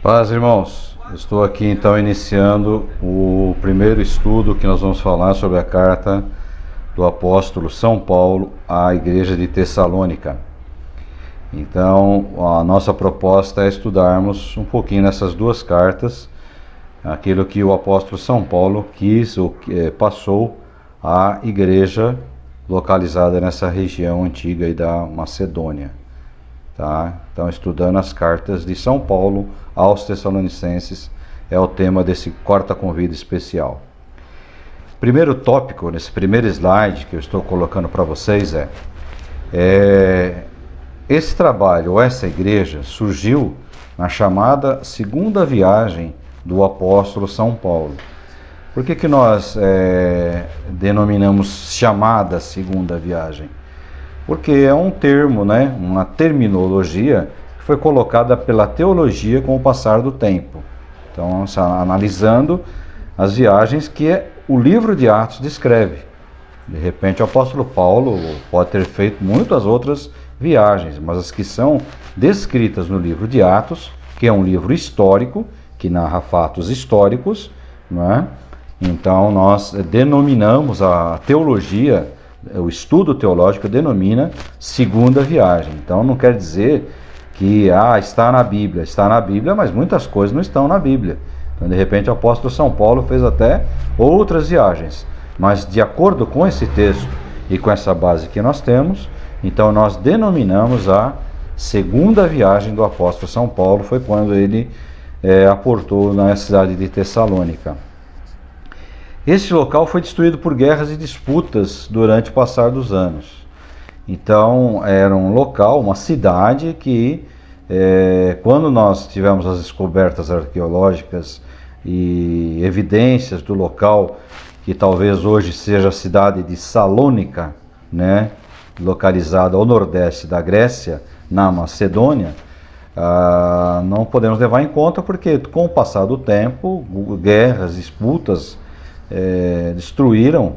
Paz, irmãos. Estou aqui então iniciando o primeiro estudo que nós vamos falar sobre a carta do apóstolo São Paulo à igreja de Tessalônica. Então, a nossa proposta é estudarmos um pouquinho nessas duas cartas, aquilo que o apóstolo São Paulo quis ou passou à igreja localizada nessa região antiga aí da Macedônia. Tá? Então, estudando as cartas de São Paulo aos Tessalonicenses é o tema desse quarta convite especial. Primeiro tópico, nesse primeiro slide que eu estou colocando para vocês esse trabalho, ou essa igreja, surgiu na chamada segunda viagem do apóstolo São Paulo. Por que nós denominamos chamada segunda viagem? Porque é um termo, né, uma terminologia que foi colocada pela teologia com o passar do tempo. Então, analisando as viagens que o livro de Atos descreve. De repente, o apóstolo Paulo pode ter feito muitas outras viagens, mas as que são descritas no livro de Atos, que é um livro histórico, que narra fatos históricos, não é? Então, nós denominamos a teologia, o estudo teológico denomina segunda viagem. Então não quer dizer que está na Bíblia, mas muitas coisas não estão na Bíblia. Então, de repente, o apóstolo São Paulo fez até outras viagens, mas de acordo com esse texto e com essa base que nós temos, então nós denominamos a segunda viagem do apóstolo São Paulo, foi quando ele aportou na cidade de Tessalônica. Este local foi destruído por guerras e disputas durante o passar dos anos. Então, era um local, uma cidade que, quando nós tivemos as descobertas arqueológicas e evidências do local, que talvez hoje seja a cidade de Salônica, né, localizada ao nordeste da Grécia, na Macedônia, não podemos levar em conta porque, com o passar do tempo, guerras, disputas, destruíram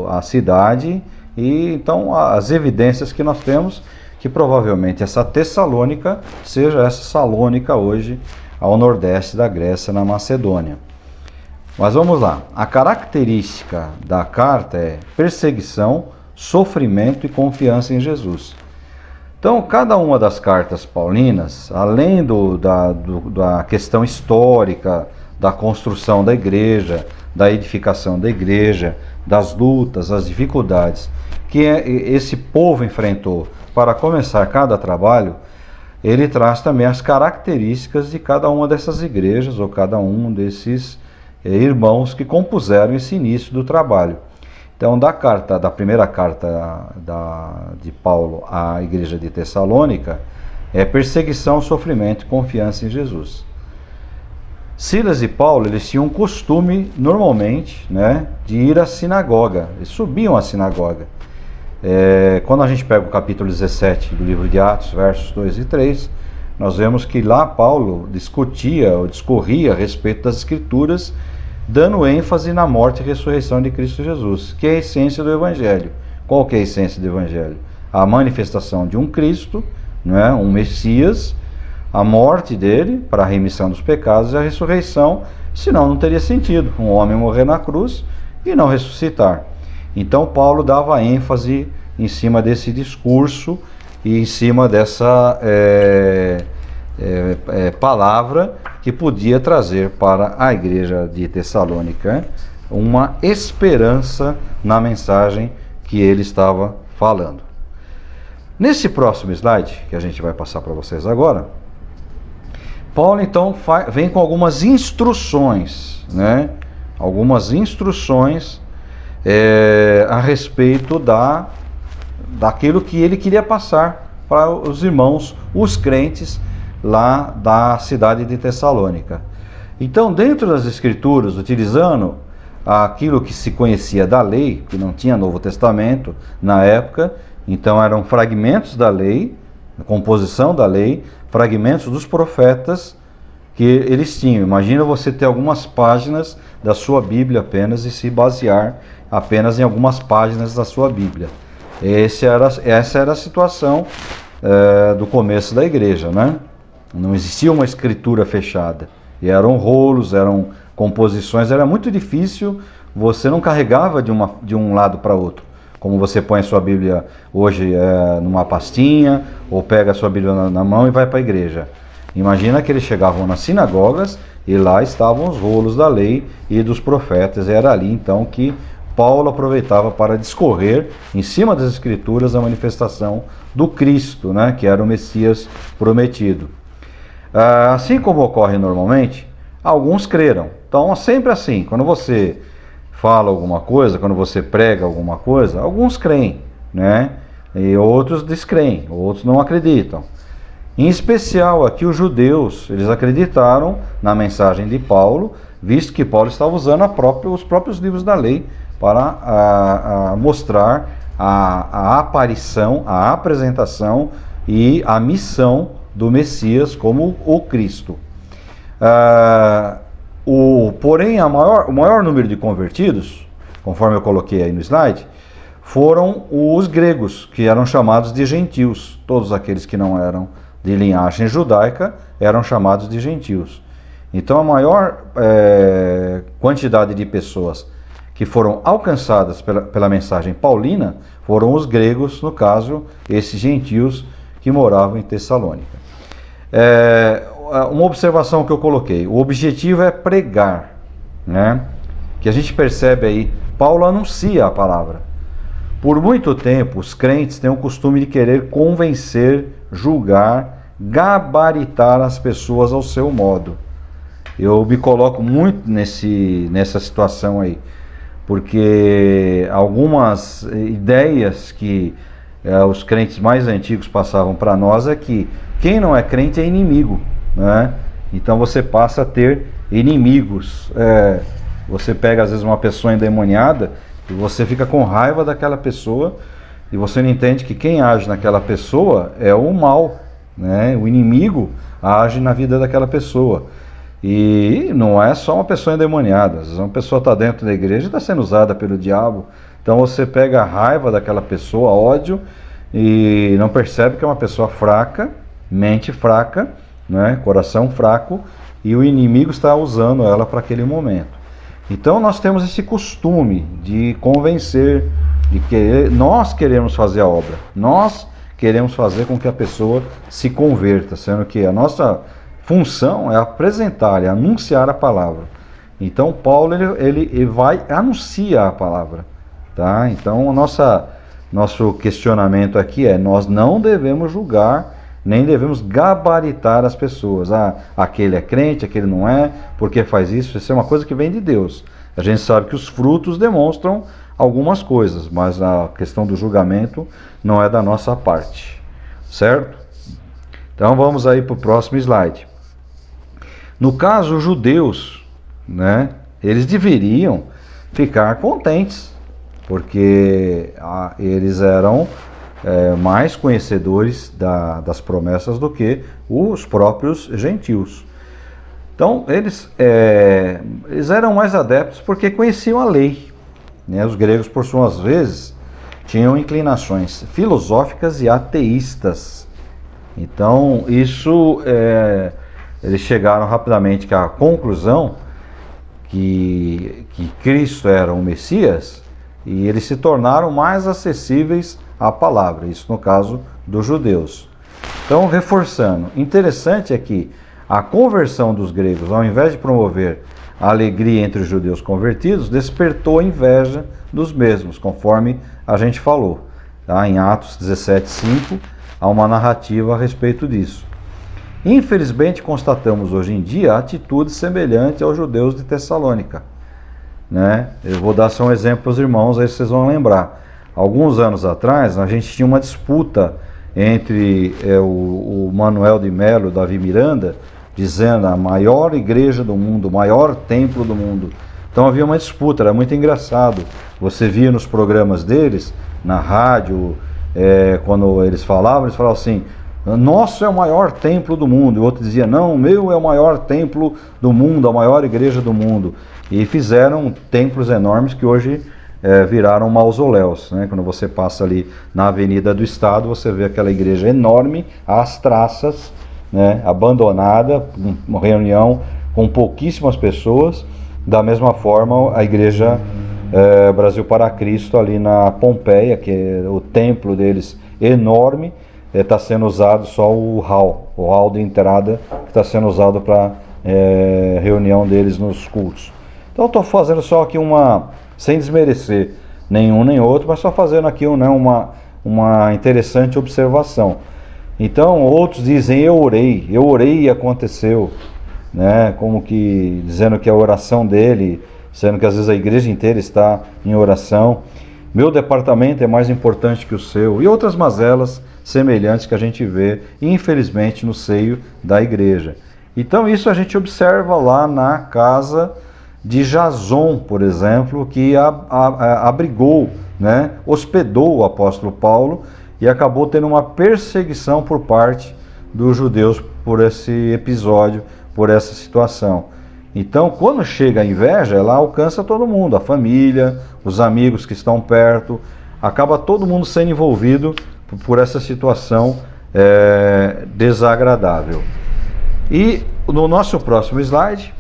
a cidade, e então as evidências que nós temos que provavelmente essa Tessalônica seja essa Salônica hoje ao nordeste da Grécia, na Macedônia. Mas vamos lá, a característica da carta é perseguição, sofrimento e confiança em Jesus. Então, cada uma das cartas paulinas, além da questão histórica, da construção da igreja, da edificação da igreja, das lutas, das dificuldades que esse povo enfrentou para começar cada trabalho, ele traz também as características de cada uma dessas igrejas ou cada um desses irmãos que compuseram esse início do trabalho. Então, da primeira carta de Paulo à igreja de Tessalônica, é perseguição, sofrimento e confiança em Jesus. Silas e Paulo, eles tinham um costume, normalmente, né, de ir à sinagoga. Eles subiam à sinagoga. Quando a gente pega o capítulo 17 do livro de Atos, versos 2 e 3, nós vemos que lá Paulo discutia ou discorria a respeito das Escrituras, dando ênfase na morte e ressurreição de Cristo Jesus, que é a essência do Evangelho. Qual que é a essência do Evangelho? A manifestação de um Cristo, né, um Messias, a morte dele para a remissão dos pecados e a ressurreição, senão não teria sentido um homem morrer na cruz e não ressuscitar. Então Paulo dava ênfase em cima desse discurso e em cima dessa palavra que podia trazer para a igreja de Tessalônica uma esperança na mensagem que ele estava falando. Nesse próximo slide, que a gente vai passar para vocês agora, Paulo então vem com algumas instruções, né? Algumas instruções a respeito daquilo que ele queria passar para os irmãos, os crentes lá da cidade de Tessalônica. Então, dentro das Escrituras, utilizando aquilo que se conhecia da lei, que não tinha Novo Testamento na época, então eram fragmentos da lei, a composição da lei, fragmentos dos profetas que eles tinham. Imagina você ter algumas páginas da sua Bíblia apenas e se basear apenas em algumas páginas da sua Bíblia. Essa era a situação do começo da igreja, né? Não existia uma escritura fechada. E eram rolos, eram composições, era muito difícil, você não carregava de um lado para outro. Como você põe a sua Bíblia hoje numa pastinha, ou pega a sua Bíblia na mão e vai para a igreja. Imagina que eles chegavam nas sinagogas e lá estavam os rolos da lei e dos profetas. Era ali então que Paulo aproveitava para discorrer em cima das Escrituras a manifestação do Cristo, né, que era o Messias prometido. Assim como ocorre normalmente, alguns creram. Então, sempre assim, quando você fala alguma coisa, quando você prega alguma coisa, alguns creem, né? E outros descreem, outros não acreditam. Em especial aqui os judeus, eles acreditaram na mensagem de Paulo, visto que Paulo estava usando os próprios livros da lei para mostrar a aparição, a apresentação e a missão do Messias como o Cristo. Porém, o maior número de convertidos, conforme eu coloquei aí no slide, foram os gregos, que eram chamados de gentios. Todos aqueles que não eram de linhagem judaica eram chamados de gentios. Então, a maior quantidade de pessoas que foram alcançadas pela mensagem paulina foram os gregos, no caso, esses gentios que moravam em Tessalônica. Uma observação que eu coloquei, o objetivo é pregar, né? Que a gente percebe aí, Paulo anuncia a palavra. Por muito tempo, os crentes têm o costume de querer convencer, julgar, gabaritar as pessoas ao seu modo. Eu me coloco muito nessa situação aí, porque algumas ideias que os crentes mais antigos passavam para nós é que quem não é crente é inimigo, né? Então você passa a ter inimigos. Você pega às vezes uma pessoa endemoniada e você fica com raiva daquela pessoa e você não entende que quem age naquela pessoa é o mal, né? O inimigo age na vida daquela pessoa. E não é só uma pessoa endemoniada, às vezes uma pessoa está dentro da igreja e está sendo usada pelo diabo. Então você pega a raiva daquela pessoa, ódio, e não percebe que é uma pessoa fraca, mente fraca, né? Coração fraco, e o inimigo está usando ela para aquele momento. Então nós temos esse costume de convencer, de querer, nós queremos fazer a obra, nós queremos fazer com que a pessoa se converta, sendo que a nossa função é apresentar, é anunciar a palavra. Então Paulo ele vai anunciar a palavra, tá? Então nosso questionamento aqui é: nós não devemos julgar, nem devemos gabaritar as pessoas. Aquele é crente, aquele não é, porque faz isso. Isso é uma coisa que vem de Deus. A gente sabe que os frutos demonstram algumas coisas, mas a questão do julgamento não é da nossa parte, certo? Então vamos aí para o próximo slide. No caso, os judeus, né, eles deveriam ficar contentes, porque eles eram mais conhecedores das promessas do que os próprios gentios. Então, eles eram mais adeptos porque conheciam a lei, né? Os gregos, por suas vezes, tinham inclinações filosóficas e ateístas. Então, eles chegaram rapidamente à conclusão que Cristo era o Messias, e eles se tornaram mais acessíveis à palavra, isso no caso dos judeus. Então, reforçando, interessante é que a conversão dos gregos, ao invés de promover a alegria entre os judeus convertidos, despertou a inveja dos mesmos, conforme a gente falou. Tá? Em Atos 17:5, há uma narrativa a respeito disso. Infelizmente, constatamos hoje em dia a atitude semelhante aos judeus de Tessalônica, né? Eu vou dar só um exemplo para os irmãos, aí vocês vão lembrar. Alguns anos atrás, a gente tinha uma disputa entre o Manuel de Melo e o Davi Miranda, dizendo a maior igreja do mundo, o maior templo do mundo. Então havia uma disputa, era muito engraçado. Você via nos programas deles, na rádio, quando eles falavam assim: nosso é o maior templo do mundo. E o outro dizia: não, o meu é o maior templo do mundo, a maior igreja do mundo. E fizeram templos enormes que hoje viraram mausoléus, né? Quando você passa ali na Avenida do Estado, você vê aquela igreja enorme, às traças, né, abandonada, uma reunião com pouquíssimas pessoas. Da mesma forma, a igreja Brasil para Cristo ali na Pompeia, que é o templo deles enorme, está sendo usado só o hall de entrada, que está sendo usado para reunião deles nos cultos. Então estou fazendo só aqui sem desmerecer nenhum nem outro, mas só fazendo aqui uma interessante observação. Então outros dizem eu orei e aconteceu, né? Como que dizendo que a oração dele, sendo que às vezes a igreja inteira está em oração. Meu departamento é mais importante que o seu, e outras mazelas semelhantes que a gente vê, infelizmente, no seio da igreja. Então isso a gente observa lá na casa de Jason, por exemplo, que abrigou, né, hospedou o apóstolo Paulo e acabou tendo uma perseguição por parte dos judeus por esse episódio, por essa situação. Então, quando chega a inveja, ela alcança todo mundo, a família, os amigos que estão perto, acaba todo mundo sendo envolvido por essa situação desagradável. E no nosso próximo slide,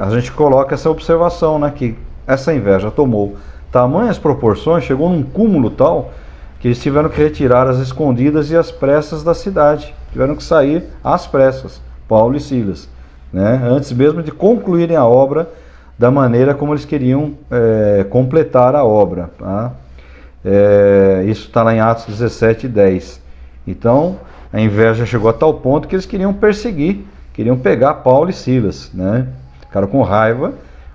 a gente coloca essa observação, né, que essa inveja tomou tamanhas proporções, chegou num cúmulo tal, que eles tiveram que retirar as escondidas e as pressas da cidade, tiveram que sair às pressas, Paulo e Silas, né, antes mesmo de concluírem a obra da maneira como eles queriam completar a obra, tá? Isso está lá em Atos 17:10. Então a inveja chegou a tal ponto que eles queriam perseguir, queriam pegar Paulo e Silas, né? Ficaram com raiva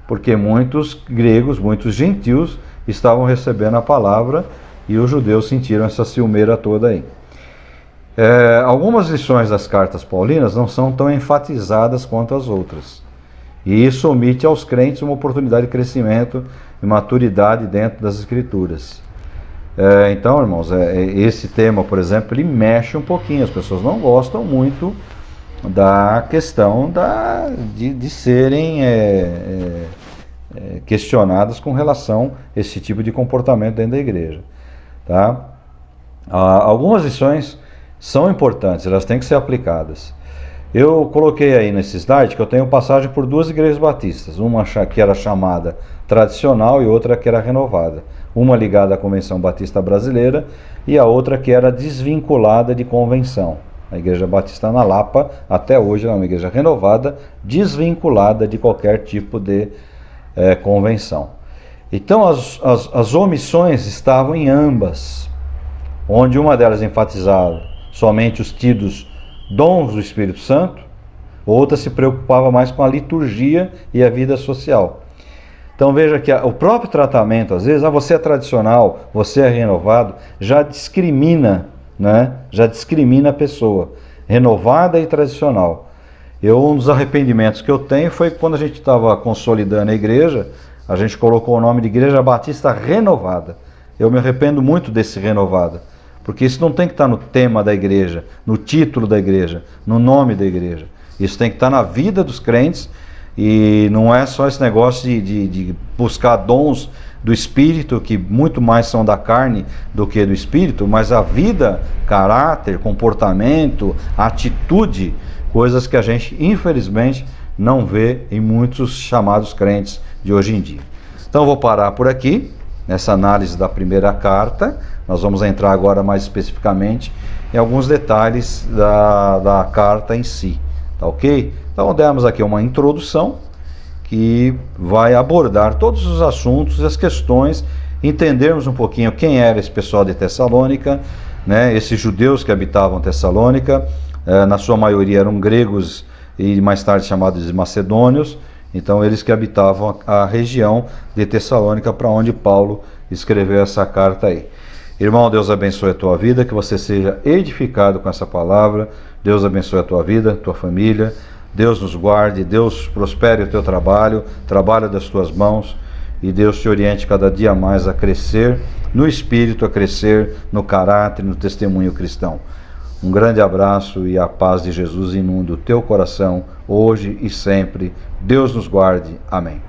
porque muitos gregos, muitos gentios estavam recebendo a palavra e os judeus sentiram essa ciumeira toda aí. Algumas lições das cartas paulinas não são tão enfatizadas quanto as outras. E isso omite aos crentes uma oportunidade de crescimento e maturidade dentro das Escrituras. Então, irmãos, esse tema, por exemplo, ele mexe um pouquinho. As pessoas não gostam muito da questão de serem questionadas com relação a esse tipo de comportamento dentro da igreja. Tá? Algumas lições são importantes, elas têm que ser aplicadas. Eu coloquei aí nesse slide que eu tenho passagem por duas igrejas batistas, uma que era chamada tradicional e outra que era renovada. Uma ligada à Convenção Batista Brasileira e a outra que era desvinculada de convenção. A Igreja Batista na Lapa, até hoje, é uma igreja renovada, desvinculada de qualquer tipo de convenção. Então as omissões estavam em ambas, onde uma delas enfatizava somente os tidos dons do Espírito Santo, outra se preocupava mais com a liturgia e a vida social. Então veja que o próprio tratamento, às vezes, você é tradicional, você é renovado, já discrimina, né? Já discrimina a pessoa, renovada e tradicional. Um dos arrependimentos que eu tenho foi quando a gente estava consolidando a igreja, a gente colocou o nome de Igreja Batista Renovada. Eu me arrependo muito desse renovada, porque isso não tem que estar no tema da igreja, no título da igreja, no nome da igreja. Isso tem que estar na vida dos crentes. E não é só esse negócio de buscar dons do Espírito, que muito mais são da carne do que do Espírito, mas a vida, caráter, comportamento, atitude, coisas que a gente, infelizmente, não vê em muitos chamados crentes de hoje em dia. Então, vou parar por aqui, nessa análise da primeira carta. Nós vamos entrar agora mais especificamente em alguns detalhes da carta em si. Tá ok? Então demos aqui uma introdução que vai abordar todos os assuntos e as questões, entendermos um pouquinho quem era esse pessoal de Tessalônica, né? Esses judeus que habitavam Tessalônica, na sua maioria eram gregos e mais tarde chamados de macedônios, então eles que habitavam a região de Tessalônica, para onde Paulo escreveu essa carta aí. Irmão, Deus abençoe a tua vida, que você seja edificado com essa palavra. Deus abençoe a tua vida, tua família. Deus nos guarde, Deus prospere o teu trabalho das tuas mãos, e Deus te oriente cada dia mais a crescer no espírito, a crescer no caráter, no testemunho cristão. Um grande abraço e a paz de Jesus inunde o teu coração, hoje e sempre. Deus nos guarde. Amém.